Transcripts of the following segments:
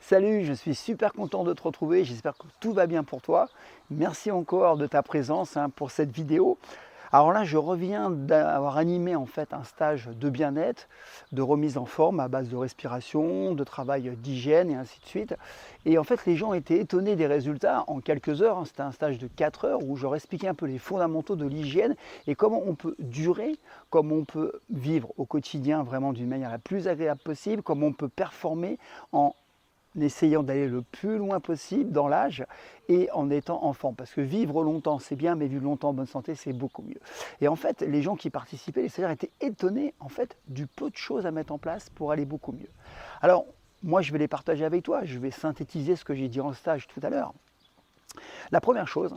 Salut, je suis super content de te retrouver, j'espère que tout va bien pour toi. Merci encore de ta présence pour cette vidéo. Alors là, je reviens d'avoir animé en fait un stage de bien-être, de remise en forme à base de respiration, de travail d'hygiène et ainsi de suite. Et en fait, les gens étaient étonnés des résultats en quelques heures. C'était un stage de 4 heures où je leur expliquais un peu les fondamentaux de l'hygiène et comment on peut durer, comment on peut vivre au quotidien vraiment d'une manière la plus agréable possible, comment on peut performer en essayant d'aller le plus loin possible dans l'âge et en étant en forme. Parce que vivre longtemps, c'est bien, mais vivre longtemps en bonne santé, c'est beaucoup mieux. Et en fait, les gens qui participaient, les stagiaires étaient étonnés en fait du peu de choses à mettre en place pour aller beaucoup mieux. Alors, moi, je vais les partager avec toi. Je vais synthétiser ce que j'ai dit en stage tout à l'heure. La première chose,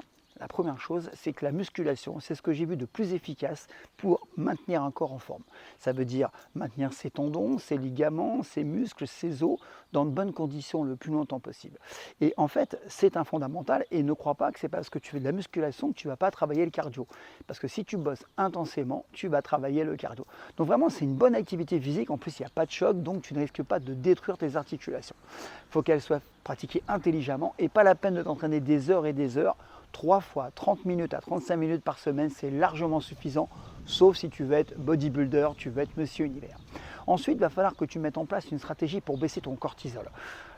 c'est que la musculation, c'est ce que j'ai vu de plus efficace pour maintenir un corps en forme. Ça veut dire maintenir ses tendons, ses ligaments, ses muscles, ses os dans de bonnes conditions le plus longtemps possible. Et en fait, c'est un fondamental et ne crois pas que c'est parce que tu fais de la musculation que tu ne vas pas travailler le cardio. Parce que si tu bosses intensément, tu vas travailler le cardio. Donc vraiment, c'est une bonne activité physique. En plus, il n'y a pas de choc, donc tu ne risques pas de détruire tes articulations. Il faut qu'elle soit pratiquée intelligemment et pas la peine de t'entraîner des heures et des heures. 3 fois 30 minutes à 35 minutes par semaine, c'est largement suffisant, sauf si tu veux être bodybuilder, tu veux être Monsieur Univers. Ensuite, il va falloir que tu mettes en place une stratégie pour baisser ton cortisol.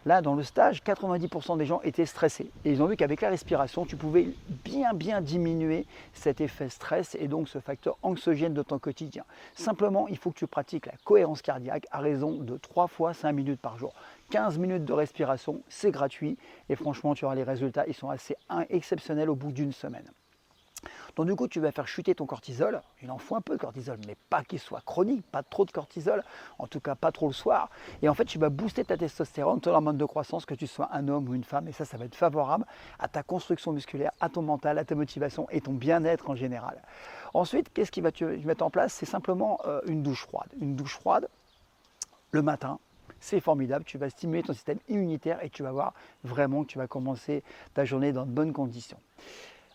Là, dans le stage, 90% des gens étaient stressés. Et ils ont vu qu'avec la respiration, tu pouvais bien diminuer cet effet stress et donc ce facteur anxiogène de ton quotidien. Simplement, il faut que tu pratiques la cohérence cardiaque à raison de 3 fois 5 minutes par jour. 15 minutes de respiration, c'est gratuit et franchement, tu auras les résultats, ils sont assez exceptionnels au bout d'une semaine. Donc du coup, tu vas faire chuter ton cortisol. Il en faut un peu de cortisol, mais pas qu'il soit chronique, pas trop de cortisol, en tout cas pas trop le soir. Et en fait, tu vas booster ta testostérone, ton hormone de croissance, que tu sois un homme ou une femme. Et ça va être favorable à ta construction musculaire, à ton mental, à ta motivation et ton bien-être en général. Ensuite, qu'est-ce qui va te mettre en place? C'est simplement une douche froide. Une douche froide le matin. C'est formidable, tu vas stimuler ton système immunitaire et tu vas voir vraiment que tu vas commencer ta journée dans de bonnes conditions.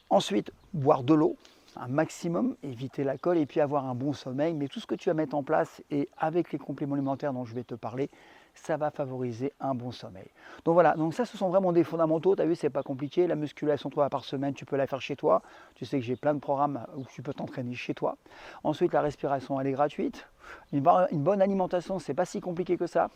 Ensuite, boire de l'eau, un maximum, éviter l'alcool et puis avoir un bon sommeil. Mais tout ce que tu vas mettre en place et avec les compléments alimentaires dont je vais te parler, ça va favoriser un bon sommeil. Donc voilà, donc ça ce sont vraiment des fondamentaux. Tu as vu, c'est pas compliqué. La musculation 3 fois par semaine, tu peux la faire chez toi. Tu sais que j'ai plein de programmes où tu peux t'entraîner chez toi. Ensuite, la respiration, elle est gratuite. Une bonne alimentation, c'est pas si compliqué que ça.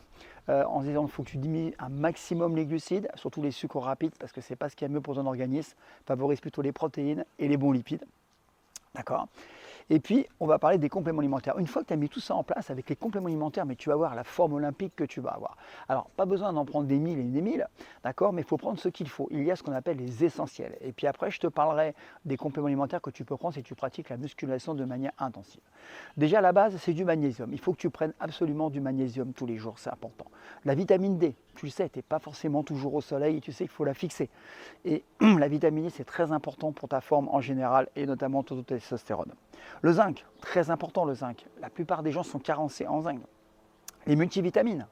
En disant qu'il faut que tu diminues un maximum les glucides, surtout les sucres rapides, parce que c'est pas ce qui est mieux pour ton organisme. Favorise plutôt les protéines et les bons lipides. D'accord? Et puis, on va parler des compléments alimentaires. Une fois que tu as mis tout ça en place avec les compléments alimentaires, mais tu vas voir la forme olympique que tu vas avoir. Alors, pas besoin d'en prendre des mille et des mille, d'accord, mais il faut prendre ce qu'il faut. Il y a ce qu'on appelle les essentiels. Et puis après, je te parlerai des compléments alimentaires que tu peux prendre si tu pratiques la musculation de manière intensive. Déjà, la base, c'est du magnésium. Il faut que tu prennes absolument du magnésium tous les jours, c'est important. La vitamine D, tu le sais, tu n'es pas forcément toujours au soleil et tu sais qu'il faut la fixer. Et la vitamine D, c'est très important pour ta forme en général et notamment ton testostérone. Le zinc, très important le zinc. La plupart des gens sont carencés en zinc. Les multivitamines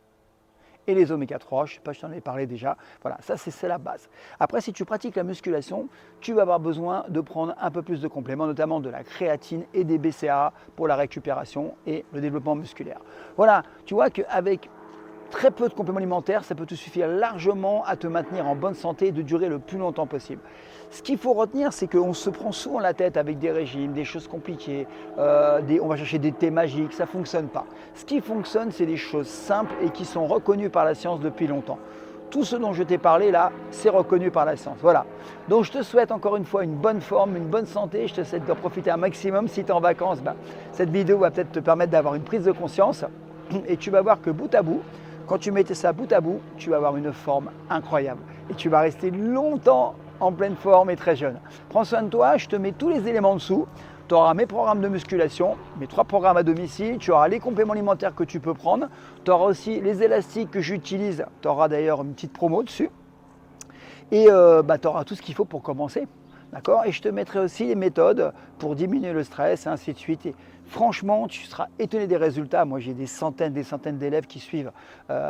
et les oméga 3, je ne sais pas, je t'en ai parlé déjà. Voilà, ça c'est la base. Après, si tu pratiques la musculation, tu vas avoir besoin de prendre un peu plus de compléments, notamment de la créatine et des BCAA pour la récupération et le développement musculaire. Voilà, tu vois qu'avec très peu de compléments alimentaires, ça peut te suffire largement à te maintenir en bonne santé et de durer le plus longtemps possible. Ce qu'il faut retenir, c'est qu'on se prend souvent la tête avec des régimes, des choses compliquées, on va chercher des thés magiques, ça ne fonctionne pas. Ce qui fonctionne, c'est des choses simples et qui sont reconnues par la science depuis longtemps. Tout ce dont je t'ai parlé là, c'est reconnu par la science. Voilà. Donc je te souhaite encore une fois une bonne forme, une bonne santé. Je te souhaite de profiter un maximum. Si tu es en vacances, cette vidéo va peut-être te permettre d'avoir une prise de conscience. Et tu vas voir que bout à bout, quand tu mettais ça bout à bout, tu vas avoir une forme incroyable. Et tu vas rester longtemps en pleine forme et très jeune. Prends soin de toi, je te mets tous les éléments dessous. Tu auras mes programmes de musculation, mes 3 programmes à domicile, tu auras les compléments alimentaires que tu peux prendre, tu auras aussi les élastiques que j'utilise, tu auras d'ailleurs une petite promo dessus. Et tu auras tout ce qu'il faut pour commencer. D'accord? Et je te mettrai aussi les méthodes pour diminuer le stress et ainsi de suite. Et franchement, tu seras étonné des résultats. Moi, j'ai des centaines d'élèves qui suivent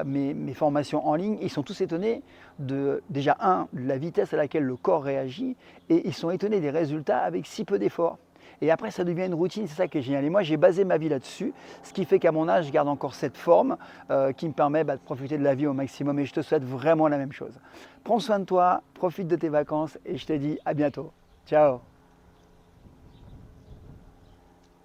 mes formations en ligne. Ils sont tous étonnés de, déjà, de la vitesse à laquelle le corps réagit. Et ils sont étonnés des résultats avec si peu d'efforts. Et après, ça devient une routine, c'est ça qui est génial. Et moi, j'ai basé ma vie là-dessus, ce qui fait qu'à mon âge, je garde encore cette forme qui me permet de profiter de la vie au maximum. Et je te souhaite vraiment la même chose. Prends soin de toi, profite de tes vacances et je te dis à bientôt. Ciao!